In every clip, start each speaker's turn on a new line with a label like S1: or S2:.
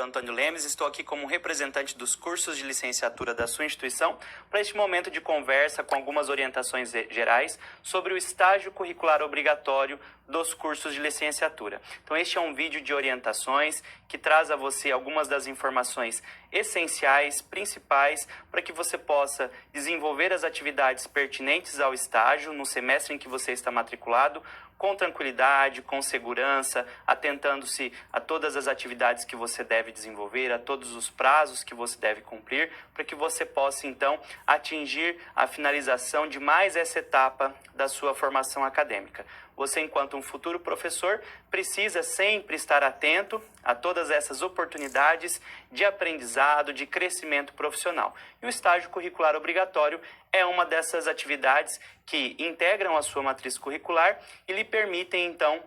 S1: Antônio Lemes, estou aqui como representante dos cursos de licenciatura da sua instituição para este momento de conversa com algumas orientações gerais sobre o estágio curricular obrigatório dos cursos de licenciatura. Então este é um vídeo de orientações que traz a você algumas das informações essenciais, principais, para que você possa desenvolver as atividades pertinentes ao estágio no semestre em que você está matriculado, com tranquilidade, com segurança, atentando-se a todas as atividades que você deve desenvolver, a todos os prazos que você deve cumprir, para que você possa, então, atingir a finalização de mais essa etapa da sua formação acadêmica. Você, enquanto um futuro professor, precisa sempre estar atento a todas essas oportunidades de aprendizado, de crescimento profissional. E o estágio curricular obrigatório é uma dessas atividades que integram a sua matriz curricular e lhe permitem, então,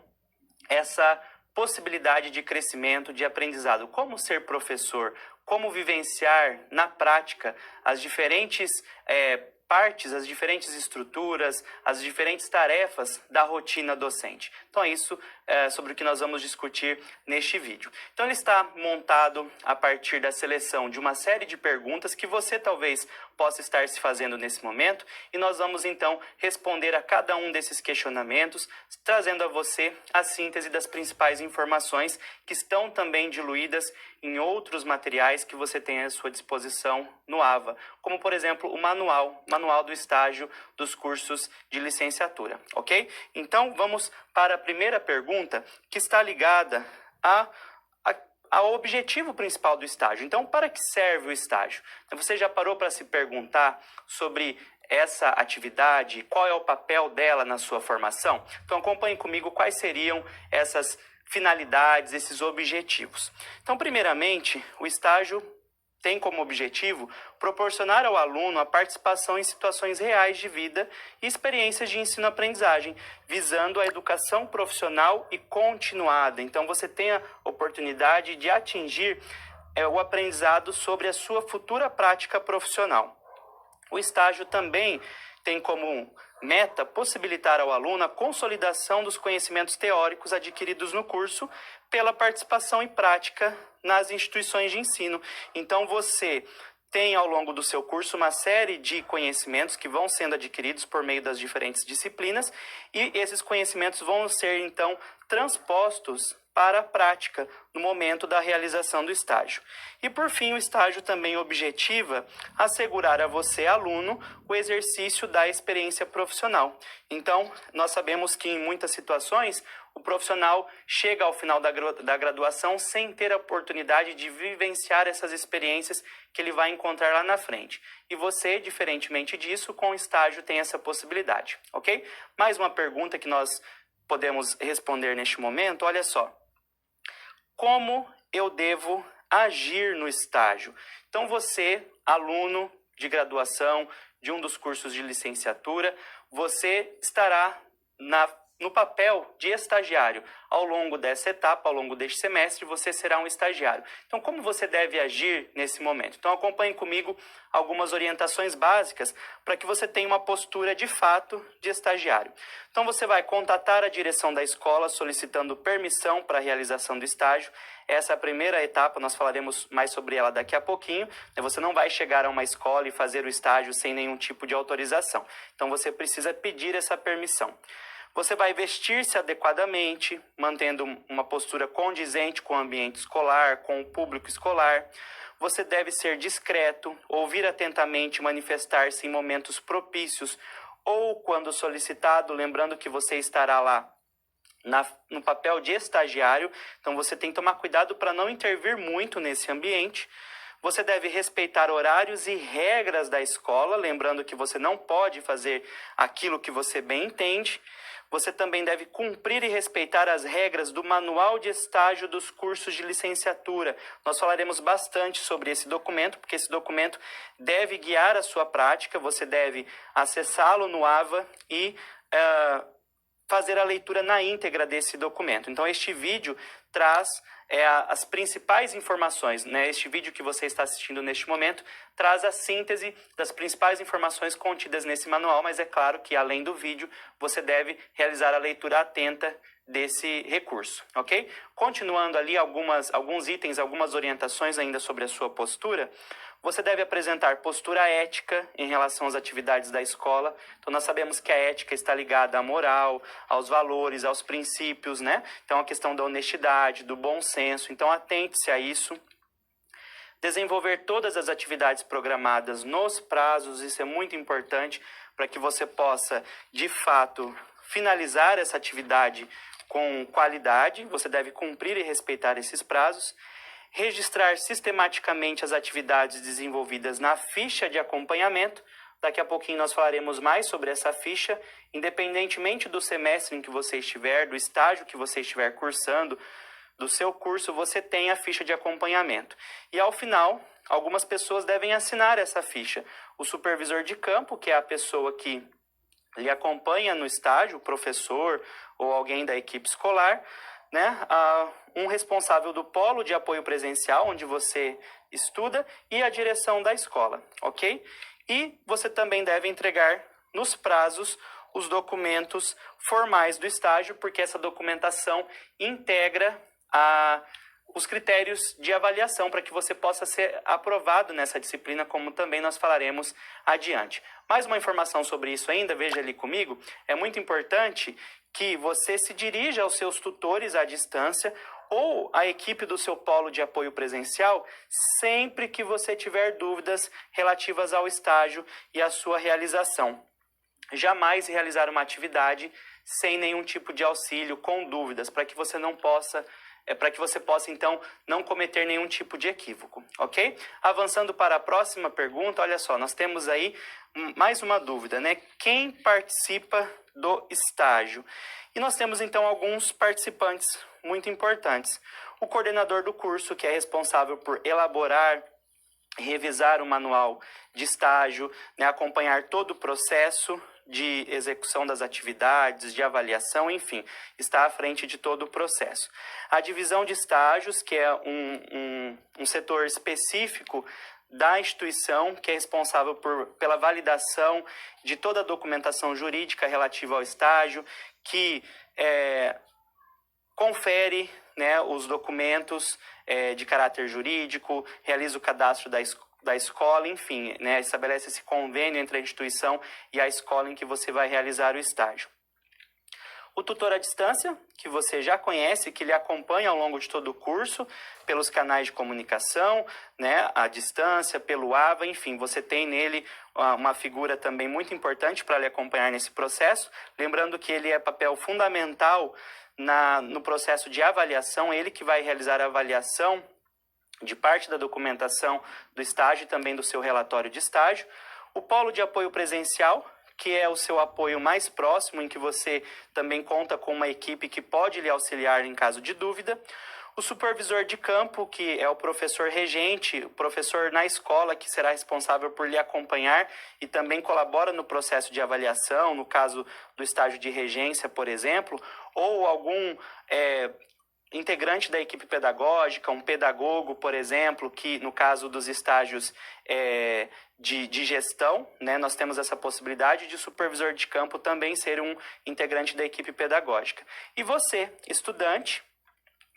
S1: essa possibilidade de crescimento, de aprendizado. Como ser professor, como vivenciar na prática as diferentes partes, as diferentes estruturas, as diferentes tarefas da rotina docente. Então é isso sobre o que nós vamos discutir neste vídeo. Então ele está montado a partir da seleção de uma série de perguntas que você talvez possa estar se fazendo nesse momento, e nós vamos então responder a cada um desses questionamentos, trazendo a você a síntese das principais informações que estão também diluídas em outros materiais que você tem à sua disposição no AVA, como por exemplo o manual do estágio dos cursos de licenciatura, ok? Então vamos para a primeira pergunta, que está ligada ao objetivo principal do estágio. Então, para que serve o estágio? Você já parou para se perguntar sobre essa atividade, qual é o papel dela na sua formação? Então, acompanhe comigo quais seriam essas finalidades, esses objetivos. Então, primeiramente, o estágio tem como objetivo proporcionar ao aluno a participação em situações reais de vida e experiências de ensino-aprendizagem, visando a educação profissional e continuada. Então, você tem a oportunidade de atingir o aprendizado sobre a sua futura prática profissional. O estágio também tem como meta possibilitar ao aluno a consolidação dos conhecimentos teóricos adquiridos no curso pela participação em prática nas instituições de ensino. Então, você tem ao longo do seu curso uma série de conhecimentos que vão sendo adquiridos por meio das diferentes disciplinas, e esses conhecimentos vão ser, então, transpostos para a prática no momento da realização do estágio. E, por fim, o estágio também objetiva assegurar a você, aluno, o exercício da experiência profissional. Então, nós sabemos que em muitas situações o profissional chega ao final da graduação sem ter a oportunidade de vivenciar essas experiências que ele vai encontrar lá na frente. E você, diferentemente disso, com o estágio tem essa possibilidade, ok? Mais uma pergunta que nós podemos responder neste momento, olha só. Como eu devo agir no estágio? Então você, aluno de graduação de um dos cursos de licenciatura, você estará no papel de estagiário. Ao longo dessa etapa, ao longo deste semestre, você será um estagiário. Então, como você deve agir nesse momento? Então, acompanhe comigo algumas orientações básicas para que você tenha uma postura de fato de estagiário. Então, você vai contatar a direção da escola solicitando permissão para a realização do estágio. Essa é a primeira etapa, nós falaremos mais sobre ela daqui a pouquinho. Você não vai chegar a uma escola e fazer o estágio sem nenhum tipo de autorização. Então, você precisa pedir essa permissão. Você vai vestir-se adequadamente, mantendo uma postura condizente com o ambiente escolar, com o público escolar. Você deve ser discreto, ouvir atentamente, manifestar-se em momentos propícios ou quando solicitado, lembrando que você estará lá no papel de estagiário. Então você tem que tomar cuidado para não intervir muito nesse ambiente. Você deve respeitar horários e regras da escola, lembrando que você não pode fazer aquilo que você bem entende. Você também deve cumprir e respeitar as regras do Manual de Estágio dos Cursos de Licenciatura. Nós falaremos bastante sobre esse documento, porque esse documento deve guiar a sua prática. Você deve acessá-lo no AVA e fazer a leitura na íntegra desse documento. Então, este vídeo traz as principais informações, né? Este vídeo que você está assistindo neste momento traz a síntese das principais informações contidas nesse manual, mas é claro que, além do vídeo, você deve realizar a leitura atenta desse recurso, ok? Continuando ali alguns itens, algumas orientações ainda sobre a sua postura, você deve apresentar postura ética em relação às atividades da escola. Então, nós sabemos que a ética está ligada à moral, aos valores, aos princípios, né? Então, a questão da honestidade, do bom senso. Então, atente-se a isso. Desenvolver todas as atividades programadas nos prazos, isso é muito importante para que você possa, de fato, finalizar essa atividade com qualidade. Você deve cumprir e respeitar esses prazos. Registrar sistematicamente as atividades desenvolvidas na ficha de acompanhamento. Daqui a pouquinho nós falaremos mais sobre essa ficha. Independentemente do semestre em que você estiver, do estágio que você estiver cursando, do seu curso, você tem a ficha de acompanhamento. E ao final, algumas pessoas devem assinar essa ficha. O supervisor de campo, que é a pessoa que lhe acompanha no estágio, o professor ou alguém da equipe escolar, né? Um responsável do polo de apoio presencial, onde você estuda, e a direção da escola, ok? E você também deve entregar nos prazos os documentos formais do estágio, porque essa documentação integra os critérios de avaliação para que você possa ser aprovado nessa disciplina, como também nós falaremos adiante. Mais uma informação sobre isso ainda, veja ali comigo, é muito importante que você se dirija aos seus tutores à distância ou à equipe do seu polo de apoio presencial sempre que você tiver dúvidas relativas ao estágio e à sua realização. Jamais realizar uma atividade sem nenhum tipo de auxílio, com dúvidas, para que você possa, então, não cometer nenhum tipo de equívoco, ok? Avançando para a próxima pergunta, olha só, nós temos aí mais uma dúvida, né? Quem participa do estágio? E nós temos, então, alguns participantes muito importantes. O coordenador do curso, que é responsável por elaborar e revisar o manual de estágio, né? Acompanhar todo o processo de execução das atividades, de avaliação, enfim, está à frente de todo o processo. A divisão de estágios, que é um setor específico da instituição, que é responsável pela validação de toda a documentação jurídica relativa ao estágio, que confere, né, os documentos de caráter jurídico, realiza o cadastro da escola, enfim, né, estabelece esse convênio entre a instituição e a escola em que você vai realizar o estágio. O tutor à distância, que você já conhece, que lhe acompanha ao longo de todo o curso, pelos canais de comunicação, né, à distância, pelo AVA, enfim, você tem nele uma figura também muito importante para lhe acompanhar nesse processo. Lembrando que ele é papel fundamental no processo de avaliação, ele que vai realizar a avaliação de parte da documentação do estágio e também do seu relatório de estágio. O polo de apoio presencial, que é o seu apoio mais próximo, em que você também conta com uma equipe que pode lhe auxiliar em caso de dúvida. O supervisor de campo, que é o professor regente, o professor na escola, que será responsável por lhe acompanhar e também colabora no processo de avaliação, no caso do estágio de regência, por exemplo, ou algum integrante da equipe pedagógica, um pedagogo, por exemplo, que no caso dos estágios de gestão, né, nós temos essa possibilidade de supervisor de campo também ser um integrante da equipe pedagógica. E você, estudante,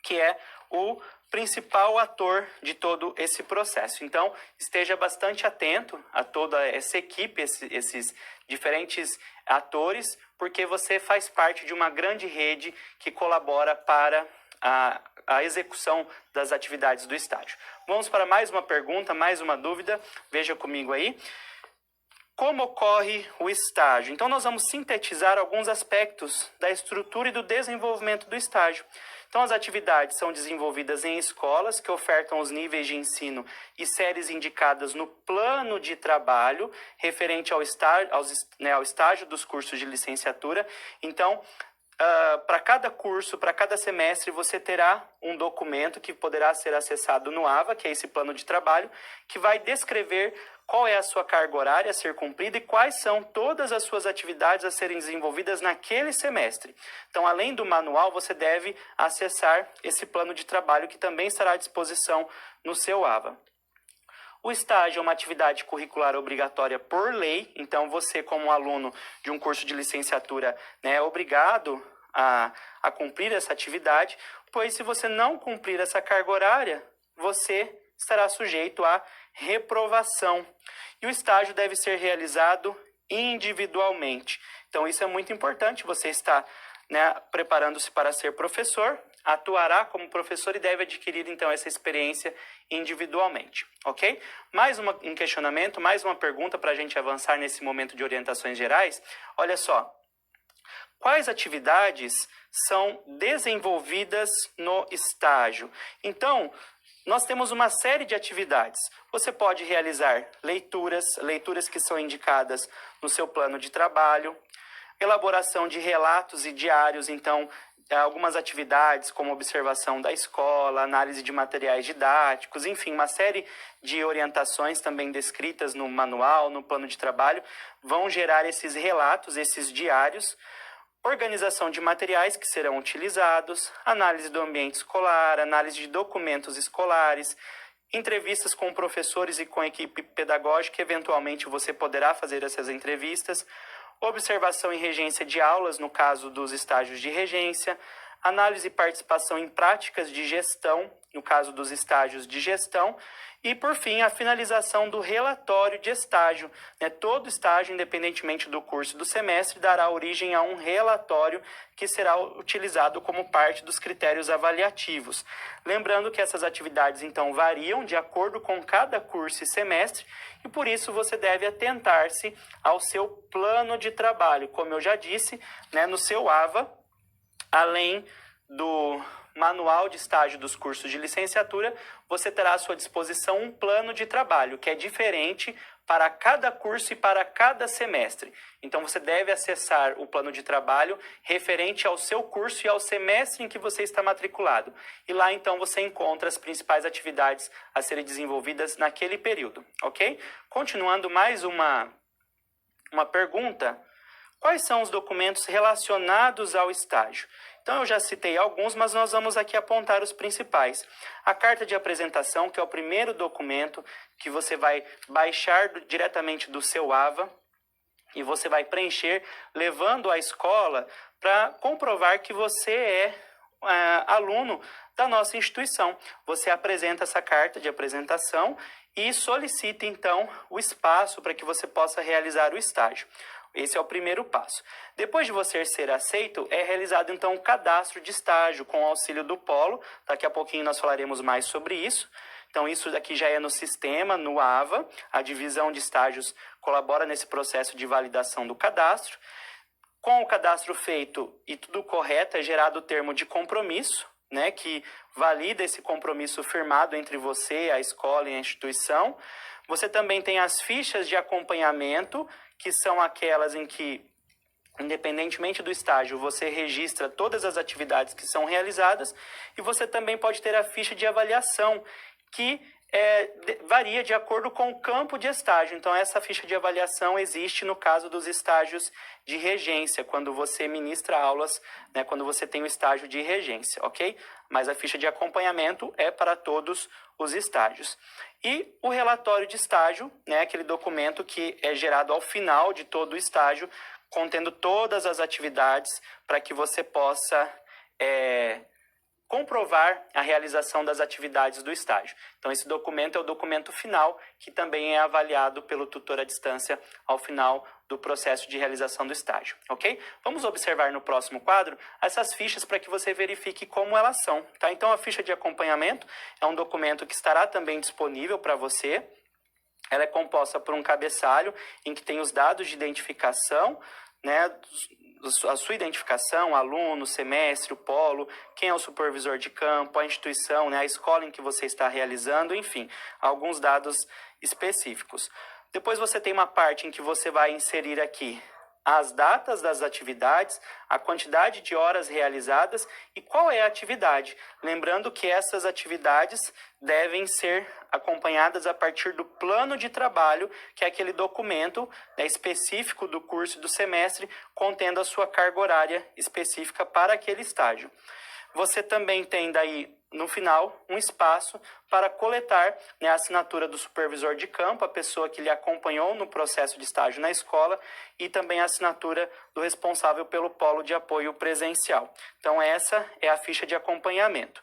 S1: que é o principal ator de todo esse processo. Então, esteja bastante atento a toda essa equipe, esses diferentes atores, porque você faz parte de uma grande rede que colabora para a execução das atividades do estágio. Vamos para mais uma pergunta, mais uma dúvida. Veja comigo aí. Como ocorre o estágio? Então, nós vamos sintetizar alguns aspectos da estrutura e do desenvolvimento do estágio. Então, as atividades são desenvolvidas em escolas que ofertam os níveis de ensino e séries indicadas no plano de trabalho referente ao estágio dos cursos de licenciatura. Então, para cada curso, para cada semestre, você terá um documento que poderá ser acessado no AVA, que é esse plano de trabalho, que vai descrever qual é a sua carga horária a ser cumprida e quais são todas as suas atividades a serem desenvolvidas naquele semestre. Então, além do manual, você deve acessar esse plano de trabalho que também estará à disposição no seu AVA. O estágio é uma atividade curricular obrigatória por lei, então você, como aluno de um curso de licenciatura, né, é obrigado a cumprir essa atividade, pois se você não cumprir essa carga horária, você estará sujeito à reprovação. E o estágio deve ser realizado individualmente. Então, isso é muito importante. Você está, né, preparando-se para ser professor, atuará como professor e deve adquirir, então, essa experiência individualmente, ok? Mais um questionamento, mais uma pergunta para a gente avançar nesse momento de orientações gerais. Olha só, quais atividades são desenvolvidas no estágio? Então, nós temos uma série de atividades. Você pode realizar leituras que são indicadas no seu plano de trabalho, elaboração de relatos e diários, então, algumas atividades como observação da escola, análise de materiais didáticos, enfim, uma série de orientações também descritas no manual, no plano de trabalho, vão gerar esses relatos, esses diários, organização de materiais que serão utilizados, análise do ambiente escolar, análise de documentos escolares, entrevistas com professores e com equipe pedagógica, eventualmente você poderá fazer essas entrevistas, observação e regência de aulas, no caso dos estágios de regência, análise e participação em práticas de gestão, no caso dos estágios de gestão, e, por fim, a finalização do relatório de estágio. Todo estágio, independentemente do curso do semestre, dará origem a um relatório que será utilizado como parte dos critérios avaliativos. Lembrando que essas atividades, então, variam de acordo com cada curso e semestre, e por isso você deve atentar-se ao seu plano de trabalho. Como eu já disse, no seu AVA, além do manual de estágio dos cursos de licenciatura, você terá à sua disposição um plano de trabalho, que é diferente para cada curso e para cada semestre. Então, você deve acessar o plano de trabalho referente ao seu curso e ao semestre em que você está matriculado. E lá, então, você encontra as principais atividades a serem desenvolvidas naquele período, ok? Continuando, mais uma pergunta. Quais são os documentos relacionados ao estágio? Então, eu já citei alguns, mas nós vamos aqui apontar os principais. A carta de apresentação, que é o primeiro documento que você vai baixar diretamente do seu AVA e você vai preencher, levando à escola para comprovar que você é aluno da nossa instituição. Você apresenta essa carta de apresentação e solicita, então, o espaço para que você possa realizar o estágio. Esse é o primeiro passo. Depois de você ser aceito, é realizado, então, o cadastro de estágio com o auxílio do Polo. Daqui a pouquinho nós falaremos mais sobre isso. Então, isso daqui já é no sistema, no AVA. A divisão de estágios colabora nesse processo de validação do cadastro. Com o cadastro feito e tudo correto, é gerado o termo de compromisso, que valida esse compromisso firmado entre você, a escola e a instituição. Você também tem as fichas de acompanhamento, que são aquelas em que, independentemente do estágio, você registra todas as atividades que são realizadas, e você também pode ter a ficha de avaliação, que varia de acordo com o campo de estágio. Então, essa ficha de avaliação existe no caso dos estágios de regência, quando você ministra aulas, quando você tem o estágio de regência, ok? Mas a ficha de acompanhamento é para todos os estágios. E o relatório de estágio, aquele documento que é gerado ao final de todo o estágio, contendo todas as atividades para que você possa comprovar a realização das atividades do estágio. Então, esse documento é o documento final, que também é avaliado pelo tutor à distância ao final do processo de realização do estágio, ok? Vamos observar no próximo quadro essas fichas para que você verifique como elas são, tá? Então, a ficha de acompanhamento é um documento que estará também disponível para você. Ela é composta por um cabeçalho em que tem os dados de identificação, a sua identificação, aluno, semestre, o polo, quem é o supervisor de campo, a instituição, a escola em que você está realizando, enfim, alguns dados específicos. Depois você tem uma parte em que você vai inserir aqui as datas das atividades, a quantidade de horas realizadas e qual é a atividade. Lembrando que essas atividades devem ser acompanhadas a partir do plano de trabalho, que é aquele documento específico do curso e do semestre, contendo a sua carga horária específica para aquele estágio. Você também tem daí no final, um espaço para coletar, né, a assinatura do supervisor de campo, a pessoa que lhe acompanhou no processo de estágio na escola, e também a assinatura do responsável pelo polo de apoio presencial. Então, essa é a ficha de acompanhamento,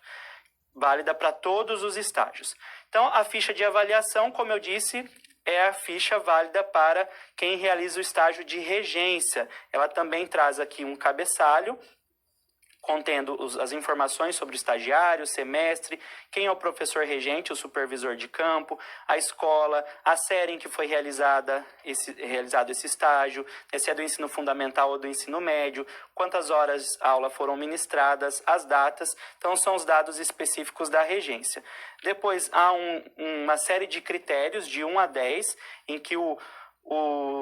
S1: válida para todos os estágios. Então, a ficha de avaliação, como eu disse, é a ficha válida para quem realiza o estágio de regência. Ela também traz aqui um cabeçalho contendo as informações sobre o estagiário, o semestre, quem é o professor regente, o supervisor de campo, a escola, a série em que foi realizado esse estágio, se é do ensino fundamental ou do ensino médio, quantas horas aula foram ministradas, as datas. Então, são os dados específicos da regência. Depois, há uma série de critérios, de 1 a 10, em que o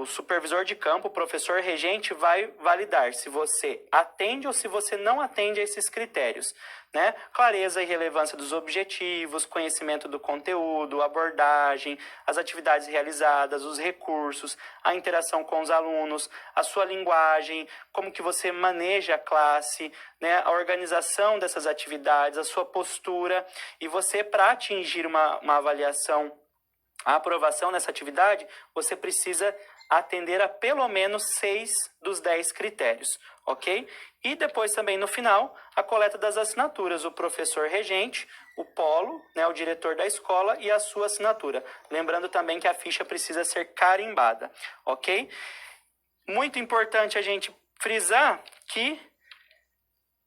S1: supervisor de campo, o professor regente, vai validar se você atende ou se você não atende a esses critérios, né? Clareza e relevância dos objetivos, conhecimento do conteúdo, abordagem, as atividades realizadas, os recursos, a interação com os alunos, a sua linguagem, como que você maneja a classe, né? A organização dessas atividades, a sua postura. E você, para atingir uma avaliação, a aprovação nessa atividade, você precisa atender a pelo menos 6 dos 10 critérios, ok? E depois também no final, a coleta das assinaturas, o professor regente, o polo, né, o diretor da escola e a sua assinatura. Lembrando também que a ficha precisa ser carimbada, ok? Muito importante a gente frisar que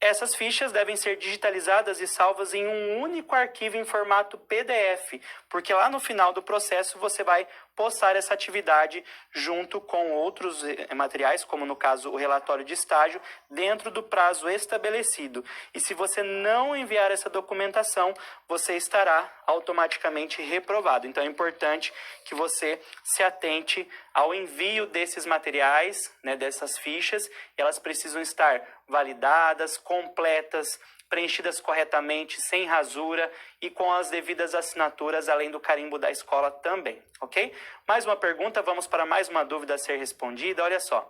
S1: essas fichas devem ser digitalizadas e salvas em um único arquivo em formato PDF, porque lá no final do processo você vai postar essa atividade junto com outros materiais, como no caso o relatório de estágio, dentro do prazo estabelecido. E se você não enviar essa documentação, você estará automaticamente reprovado. Então é importante que você se atente ao envio desses materiais, né, dessas fichas. Elas precisam estar validadas, completas, preenchidas corretamente, sem rasura e com as devidas assinaturas, além do carimbo da escola também, ok? Mais uma pergunta, vamos para mais uma dúvida a ser respondida. Olha só.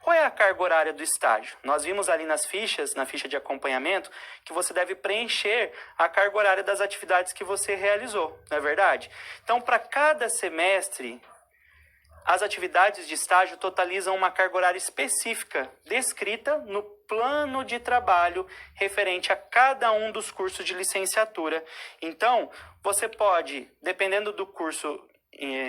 S1: Qual é a carga horária do estágio? Nós vimos ali nas fichas, na ficha de acompanhamento, que você deve preencher a carga horária das atividades que você realizou, não é verdade? Então, para cada semestre, as atividades de estágio totalizam uma carga horária específica, descrita no plano de trabalho referente a cada um dos cursos de licenciatura. Então, você pode, dependendo do curso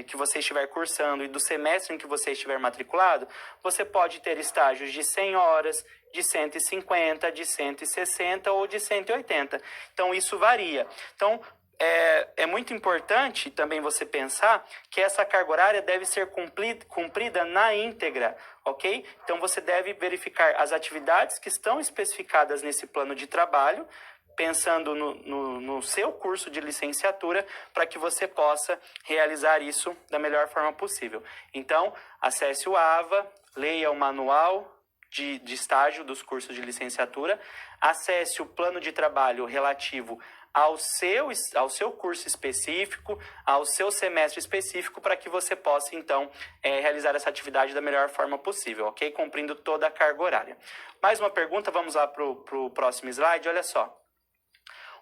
S1: que você estiver cursando e do semestre em que você estiver matriculado, você pode ter estágios de 100 horas, de 150, de 160 ou de 180. Então, isso varia. Então, é muito importante também você pensar que essa carga horária deve ser cumprida na íntegra, ok? Então, você deve verificar as atividades que estão especificadas nesse plano de trabalho, pensando no seu curso de licenciatura, para que você possa realizar isso da melhor forma possível. Então, acesse o AVA, leia o manual de estágio dos cursos de licenciatura, acesse o plano de trabalho relativo ao seu curso específico, ao seu semestre específico, para que você possa, então, realizar essa atividade da melhor forma possível, ok? Cumprindo toda a carga horária. Mais uma pergunta, vamos lá para o próximo slide, olha só.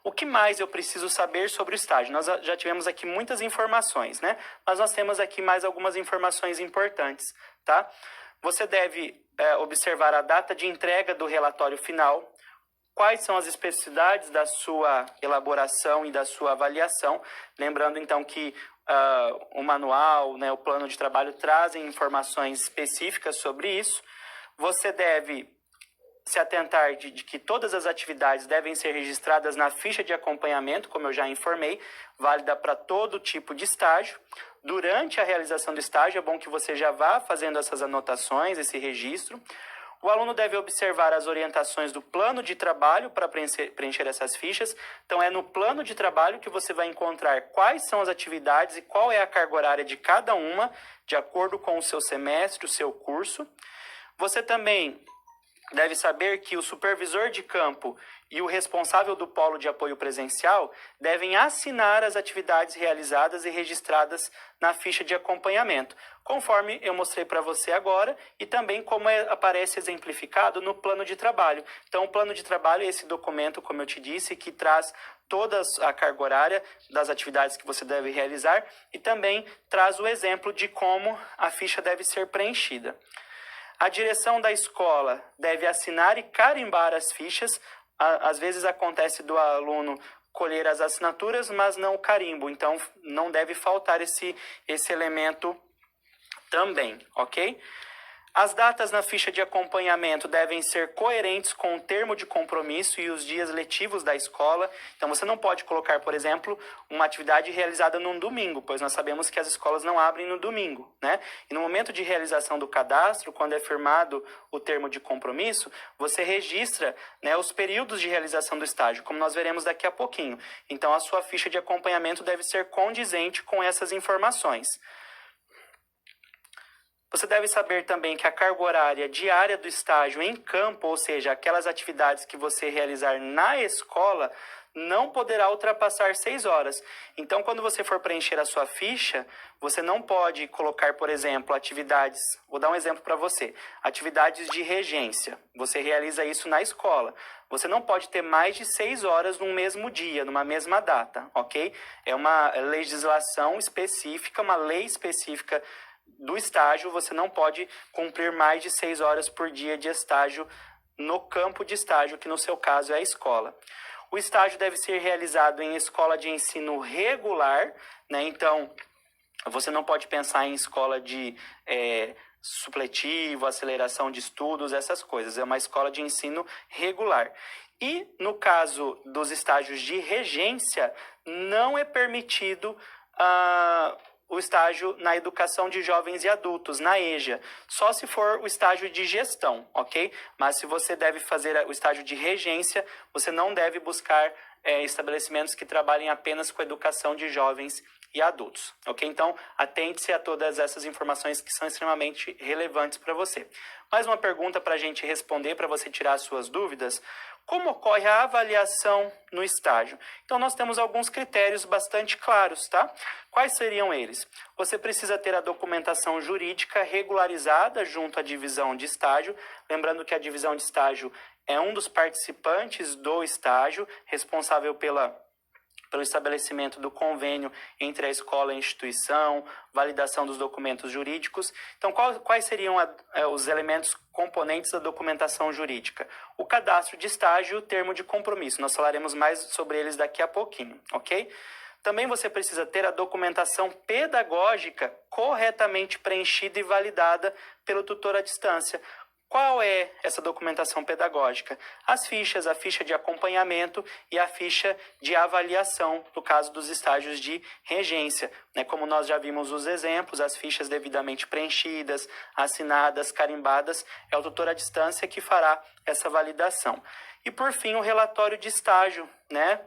S1: O que mais eu preciso saber sobre o estágio? Nós já tivemos aqui muitas informações, né? Mas nós temos aqui mais algumas informações importantes, tá? Você deve observar a data de entrega do relatório final, quais são as especificidades da sua elaboração e da sua avaliação. Lembrando, então, que o manual, né, o plano de trabalho trazem informações específicas sobre isso. Você deve se atentar de que todas as atividades devem ser registradas na ficha de acompanhamento, como eu já informei, válida para todo tipo de estágio. Durante a realização do estágio, é bom que você já vá fazendo essas anotações, esse registro. O aluno deve observar as orientações do plano de trabalho para preencher essas fichas. Então, é no plano de trabalho que você vai encontrar quais são as atividades e qual é a carga horária de cada uma, de acordo com o seu semestre, o seu curso. Você também deve saber que o supervisor de campo e o responsável do polo de apoio presencial devem assinar as atividades realizadas e registradas na ficha de acompanhamento, conforme eu mostrei para você agora e também como aparece exemplificado no plano de trabalho. Então, o plano de trabalho é esse documento, como eu te disse, que traz toda a carga horária das atividades que você deve realizar e também traz o exemplo de como a ficha deve ser preenchida. A direção da escola deve assinar e carimbar as fichas. Às vezes acontece do aluno colher as assinaturas, mas não o carimbo. Então, não deve faltar esse elemento também, ok? As datas na ficha de acompanhamento devem ser coerentes com o termo de compromisso e os dias letivos da escola. Então, você não pode colocar, por exemplo, uma atividade realizada num domingo, pois nós sabemos que as escolas não abrem no domingo, né? E no momento de realização do cadastro, quando é firmado o termo de compromisso, você registra, né, os períodos de realização do estágio, como nós veremos daqui a pouquinho. Então, a sua ficha de acompanhamento deve ser condizente com essas informações. Você deve saber também que a carga horária diária do estágio em campo, ou seja, aquelas atividades que você realizar na escola, não poderá ultrapassar 6 horas. Então, quando você for preencher a sua ficha, você não pode colocar, por exemplo, atividades... Vou dar um exemplo para você. Atividades de regência. Você realiza isso na escola. Você não pode ter mais de 6 horas num mesmo dia, numa mesma data, ok? É uma legislação específica, uma lei específica do estágio. Você não pode cumprir mais de 6 horas por dia de estágio no campo de estágio, que no seu caso é a escola. O estágio deve ser realizado em escola de ensino regular, né? Então, você não pode pensar em escola de supletivo, aceleração de estudos, essas coisas. É uma escola de ensino regular. E, no caso dos estágios de regência, não é permitido o estágio na educação de jovens e adultos, na EJA, só se for o estágio de gestão, ok? Mas se você deve fazer o estágio de regência, você não deve buscar estabelecimentos que trabalhem apenas com a educação de jovens e adultos, ok? Então, atente-se a todas essas informações que são extremamente relevantes para você. Mais uma pergunta para a gente responder, para você tirar as suas dúvidas. Como ocorre a avaliação no estágio? Então, nós temos alguns critérios bastante claros, tá? Quais seriam eles? Você precisa ter a documentação jurídica regularizada junto à divisão de estágio. Lembrando que a divisão de estágio é um dos participantes do estágio, responsável pelo estabelecimento do convênio entre a escola e a instituição, validação dos documentos jurídicos. Então, quais seriam os elementos componentes da documentação jurídica? O cadastro de estágio e o termo de compromisso. Nós falaremos mais sobre eles daqui a pouquinho, ok? Também você precisa ter a documentação pedagógica corretamente preenchida e validada pelo tutor à distância. Qual é essa documentação pedagógica? As fichas, a ficha de acompanhamento e a ficha de avaliação, no caso dos estágios de regência, né? Como nós já vimos os exemplos, as fichas devidamente preenchidas, assinadas, carimbadas, é o tutor à distância que fará essa validação. E, por fim, o relatório de estágio, né?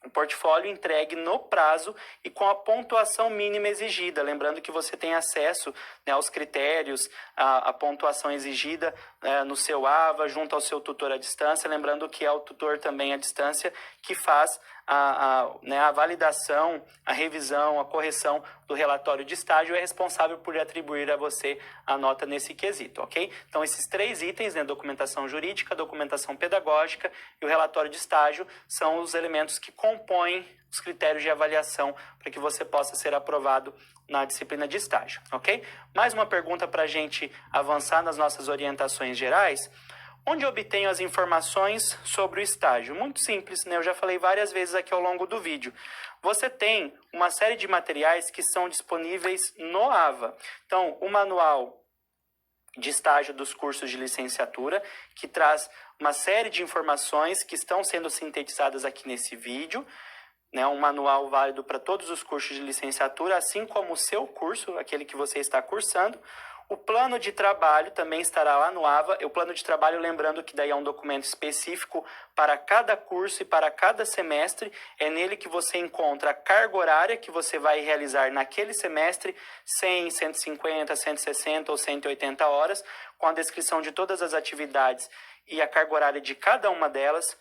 S1: O portfólio entregue no prazo e com a pontuação mínima exigida. Lembrando que você tem acesso, né, aos critérios, a pontuação exigida no seu AVA, junto ao seu tutor à distância. Lembrando que é o tutor também à distância que faz a validação, a revisão, a correção do relatório de estágio, é responsável por atribuir a você a nota nesse quesito, ok? Então, esses 3 itens, né, documentação jurídica, documentação pedagógica e o relatório de estágio, são os elementos que compõem os critérios de avaliação para que você possa ser aprovado na disciplina de estágio, ok? Mais uma pergunta para a gente avançar nas nossas orientações gerais. Onde eu obtenho as informações sobre o estágio? Muito simples, né? Eu já falei várias vezes aqui ao longo do vídeo. Você tem uma série de materiais que são disponíveis no AVA. Então, o manual de estágio dos cursos de licenciatura, que traz uma série de informações que estão sendo sintetizadas aqui nesse vídeo, né? Um manual válido para todos os cursos de licenciatura, assim como o seu curso, aquele que você está cursando. O plano de trabalho também estará lá no AVA. O plano de trabalho, lembrando que daí é um documento específico para cada curso e para cada semestre. É nele que você encontra a carga horária que você vai realizar naquele semestre, 100, 150, 160 ou 180 horas, com a descrição de todas as atividades e a carga horária de cada uma delas.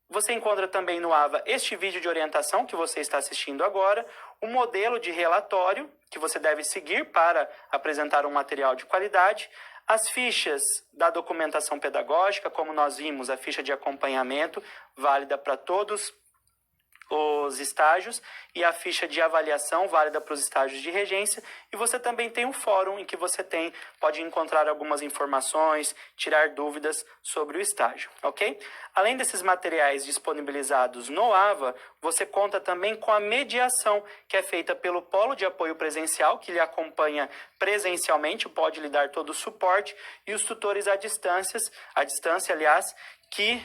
S1: Você encontra também no AVA este vídeo de orientação que você está assistindo agora, o modelo de relatório que você deve seguir para apresentar um material de qualidade, as fichas da documentação pedagógica, como nós vimos, a ficha de acompanhamento, válida para todos os estágios, e a ficha de avaliação, válida para os estágios de regência, e você também tem um fórum em que você pode encontrar algumas informações, tirar dúvidas sobre o estágio, ok? Além desses materiais disponibilizados no AVA, você conta também com a mediação, que é feita pelo Polo de Apoio Presencial, que lhe acompanha presencialmente, pode lhe dar todo o suporte, e os tutores à distância, aliás, que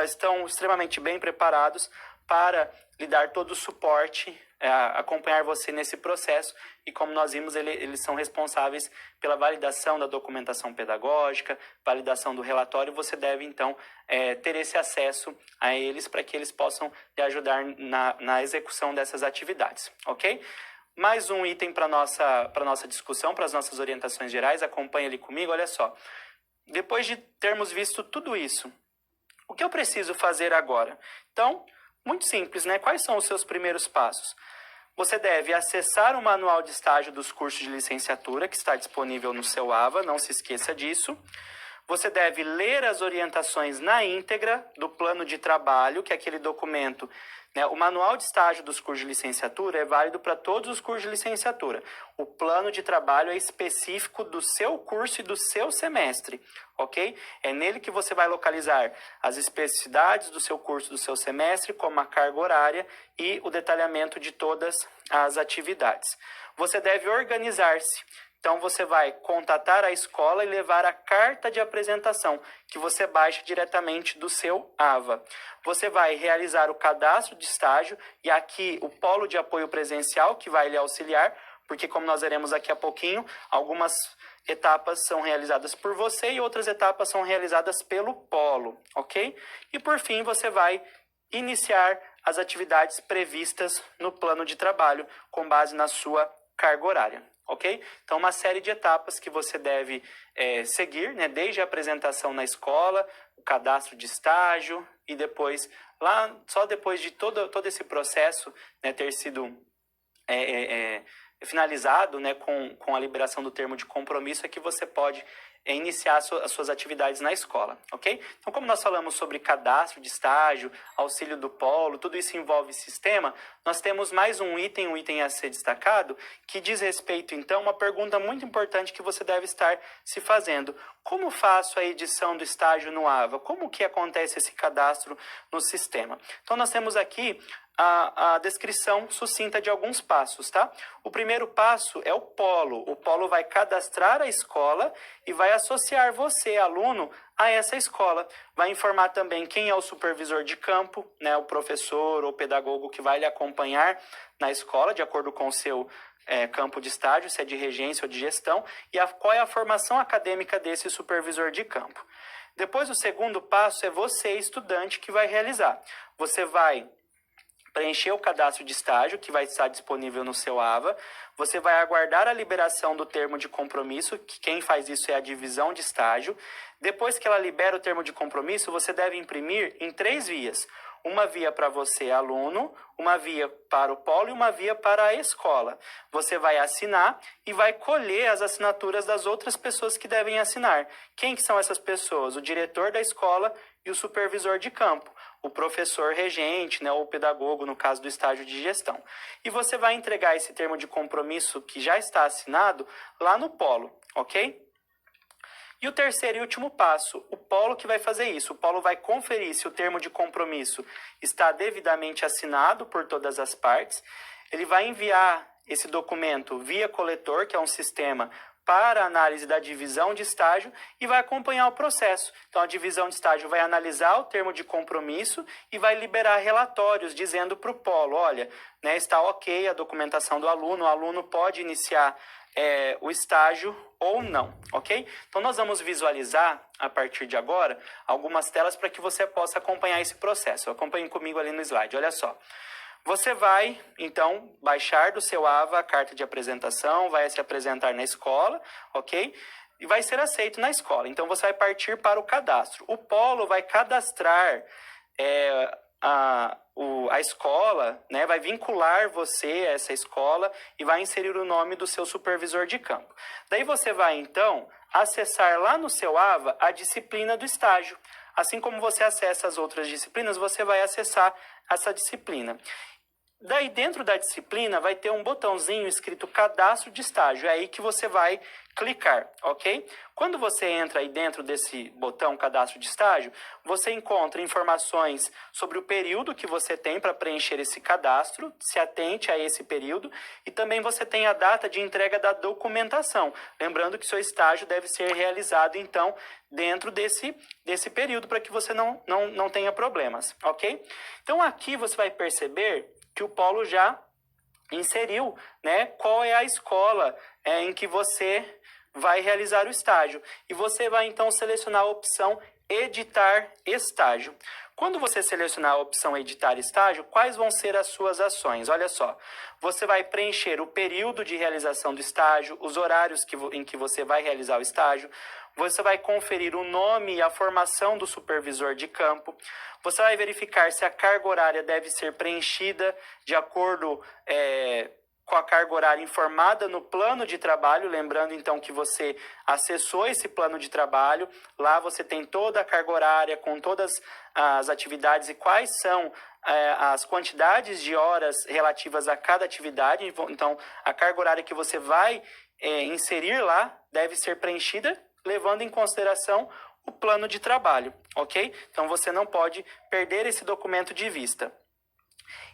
S1: estão extremamente bem preparados para lhe dar todo o suporte, acompanhar você nesse processo, e como nós vimos, eles são responsáveis pela validação da documentação pedagógica, validação do relatório. Você deve, então, ter esse acesso a eles para que eles possam lhe ajudar na execução dessas atividades, ok? Mais um item para a nossa discussão, para as nossas orientações gerais. Acompanhe ali comigo, olha só. Depois de termos visto tudo isso, o que eu preciso fazer agora? Então, muito simples, né? Quais são os seus primeiros passos? Você deve acessar o manual de estágio dos cursos de licenciatura, que está disponível no seu AVA, não se esqueça disso. Você deve ler as orientações na íntegra do plano de trabalho, que é aquele documento, né? O manual de estágio dos cursos de licenciatura é válido para todos os cursos de licenciatura. O plano de trabalho é específico do seu curso e do seu semestre, ok? É nele que você vai localizar as especificidades do seu curso, do seu semestre, como a carga horária e o detalhamento de todas as atividades. Você deve organizar-se. Então, você vai contatar a escola e levar a carta de apresentação, que você baixa diretamente do seu AVA. Você vai realizar o cadastro de estágio, e aqui o polo de apoio presencial, que vai lhe auxiliar, porque como nós veremos daqui a pouquinho, algumas etapas são realizadas por você e outras etapas são realizadas pelo polo, ok? E por fim, você vai iniciar as atividades previstas no plano de trabalho, com base na sua carga horária. Ok? Então, uma série de etapas que você deve seguir, né? Desde a apresentação na escola, o cadastro de estágio, e depois, só depois de todo esse processo, né, ter sido finalizado, né, com a liberação do termo de compromisso, é que você pode iniciar as suas atividades na escola, ok? Então, como nós falamos sobre cadastro de estágio, auxílio do polo, tudo isso envolve sistema, nós temos mais um item a ser destacado, que diz respeito, então, a uma pergunta muito importante que você deve estar se fazendo. Como faço a edição do estágio no AVA? Como que acontece esse cadastro no sistema? Então, nós temos aqui a descrição sucinta de alguns passos, tá? O primeiro passo é o polo. O polo vai cadastrar a escola e vai associar você, aluno, a essa escola. Vai informar também quem é o supervisor de campo, né? O professor ou pedagogo que vai lhe acompanhar na escola, de acordo com o seu campo de estágio, se é de regência ou de gestão, e qual é a formação acadêmica desse supervisor de campo. Depois, o segundo passo é você, estudante, que vai realizar. Você vai preencher o cadastro de estágio, que vai estar disponível no seu AVA. Você vai aguardar a liberação do termo de compromisso, que quem faz isso é a divisão de estágio. Depois que ela libera o termo de compromisso, você deve imprimir em 3 vias. Uma via para você, aluno, uma via para o polo e uma via para a escola. Você vai assinar e vai colher as assinaturas das outras pessoas que devem assinar. Quem que são essas pessoas? O diretor da escola e o supervisor de campo. O professor regente, né, ou o pedagogo, no caso do estágio de gestão. E você vai entregar esse termo de compromisso que já está assinado lá no polo, ok? E o terceiro e último passo, o polo que vai fazer isso. O polo vai conferir se o termo de compromisso está devidamente assinado por todas as partes. Ele vai enviar esse documento via coletor, que é um sistema, para a análise da divisão de estágio e vai acompanhar o processo. Então, a divisão de estágio vai analisar o termo de compromisso e vai liberar relatórios dizendo para o polo, olha, né, está ok a documentação do aluno, o aluno pode iniciar o estágio ou não, ok? Então, nós vamos visualizar, a partir de agora, algumas telas para que você possa acompanhar esse processo. Acompanhe comigo ali no slide, olha só. Você vai, então, baixar do seu AVA a carta de apresentação, vai se apresentar na escola, ok? E vai ser aceito na escola. Então, você vai partir para o cadastro. O polo vai cadastrar a escola, né, vai vincular você a essa escola e vai inserir o nome do seu supervisor de campo. Daí você vai, então, acessar lá no seu AVA a disciplina do estágio. Assim como você acessa as outras disciplinas, você vai acessar essa disciplina. Daí, dentro da disciplina, vai ter um botãozinho escrito Cadastro de Estágio. É aí que você vai clicar, ok? Quando você entra aí dentro desse botão Cadastro de Estágio, você encontra informações sobre o período que você tem para preencher esse cadastro, se atente a esse período, e também você tem a data de entrega da documentação. Lembrando que seu estágio deve ser realizado, então, dentro desse período, para que você não tenha problemas, ok? Então, aqui você vai perceber que o polo já inseriu, né, qual é a escola em que você vai realizar o estágio. E você vai, então, selecionar a opção Editar Estágio. Quando você selecionar a opção Editar Estágio, quais vão ser as suas ações? Olha só, você vai preencher o período de realização do estágio, os horários em que você vai realizar o estágio, você vai conferir o nome e a formação do supervisor de campo, você vai verificar se a carga horária deve ser preenchida de acordo com a carga horária informada no plano de trabalho, lembrando então que você acessou esse plano de trabalho, lá você tem toda a carga horária com todas as atividades e quais são as quantidades de horas relativas a cada atividade. Então, a carga horária que você vai inserir lá deve ser preenchida, levando em consideração o plano de trabalho, ok? Então, você não pode perder esse documento de vista.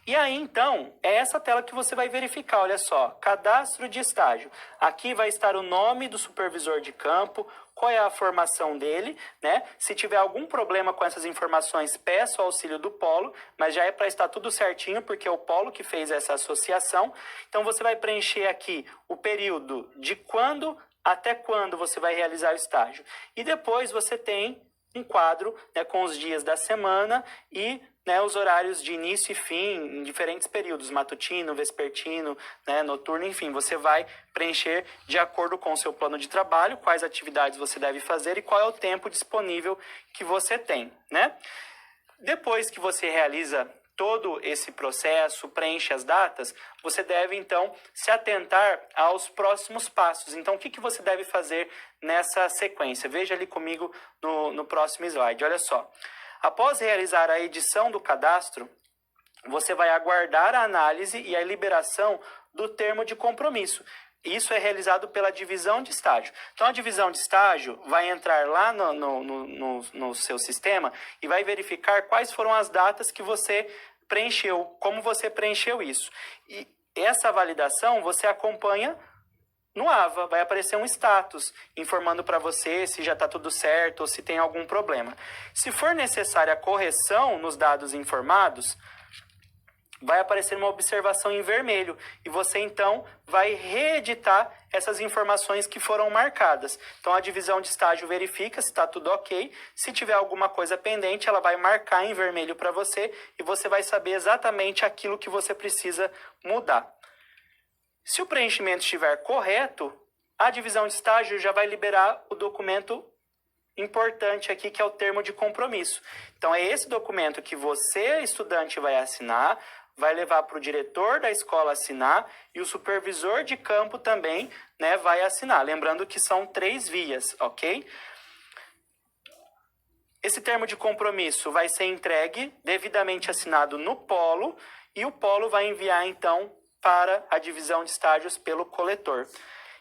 S1: E aí, então, é essa tela que você vai verificar, olha só, cadastro de estágio. Aqui vai estar o nome do supervisor de campo, qual é a formação dele, né? Se tiver algum problema com essas informações, peça o auxílio do polo, mas já é para estar tudo certinho, porque é o polo que fez essa associação. Então, você vai preencher aqui o período de quando até quando você vai realizar o estágio. E depois você tem um quadro, né, com os dias da semana e, né, os horários de início e fim em diferentes períodos, matutino, vespertino, né, noturno, enfim, você vai preencher de acordo com o seu plano de trabalho, quais atividades você deve fazer e qual é o tempo disponível que você tem, né? Depois que você realiza todo esse processo, preenche as datas, você deve, então, se atentar aos próximos passos. Então, o que você deve fazer nessa sequência? Veja ali comigo no próximo slide. Olha só. Após realizar a edição do cadastro, você vai aguardar a análise e a liberação do termo de compromisso. Isso é realizado pela divisão de estágio. Então, a divisão de estágio vai entrar lá no seu sistema e vai verificar quais foram as datas que você preencheu, como você preencheu isso. E essa validação você acompanha no AVA, vai aparecer um status informando para você se já está tudo certo ou se tem algum problema. Se for necessária a correção nos dados informados, vai aparecer uma observação em vermelho e você, então, vai reeditar essas informações que foram marcadas. Então, a divisão de estágio verifica se está tudo ok. Se tiver alguma coisa pendente, ela vai marcar em vermelho para você e você vai saber exatamente aquilo que você precisa mudar. Se o preenchimento estiver correto, a divisão de estágio já vai liberar o documento importante aqui, que é o termo de compromisso. Então, é esse documento que você, estudante, vai assinar, vai levar para o diretor da escola assinar e o supervisor de campo também, né, vai assinar. Lembrando que são 3 vias, ok? Esse termo de compromisso vai ser entregue, devidamente assinado no polo, e o polo vai enviar, então, para a divisão de estágios pelo coletor.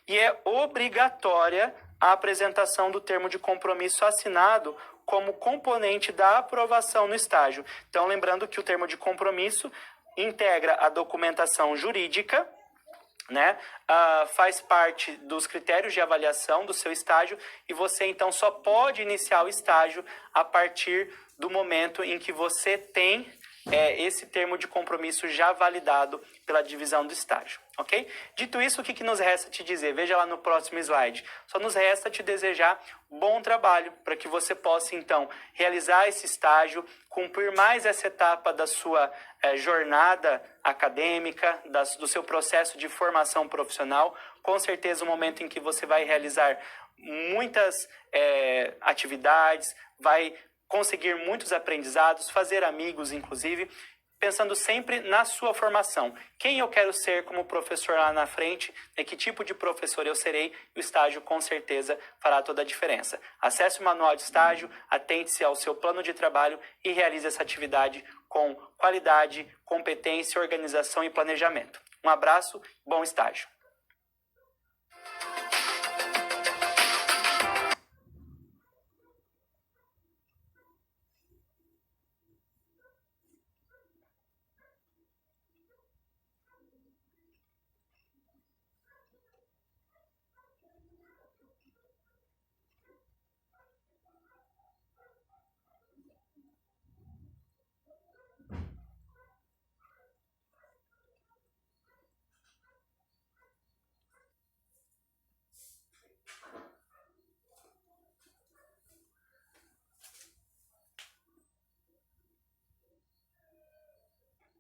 S1: E é obrigatória a apresentação do termo de compromisso assinado como componente da aprovação no estágio. Então, lembrando que o termo de compromisso integra a documentação jurídica, né, faz parte dos critérios de avaliação do seu estágio e você então só pode iniciar o estágio a partir do momento em que você tem esse termo de compromisso já validado pela divisão do estágio, ok? Dito isso, o que nos resta te dizer? Veja lá no próximo slide. Só nos resta te desejar bom trabalho para que você possa, então, realizar esse estágio, cumprir mais essa etapa da sua jornada acadêmica, do seu processo de formação profissional. Com certeza, o momento em que você vai realizar muitas atividades, vai conseguir muitos aprendizados, fazer amigos, inclusive, pensando sempre na sua formação. Quem eu quero ser como professor lá na frente, que tipo de professor eu serei, e o estágio com certeza fará toda a diferença. Acesse o manual de estágio, atente-se ao seu plano de trabalho e realize essa atividade com qualidade, competência, organização e planejamento. Um abraço, bom estágio!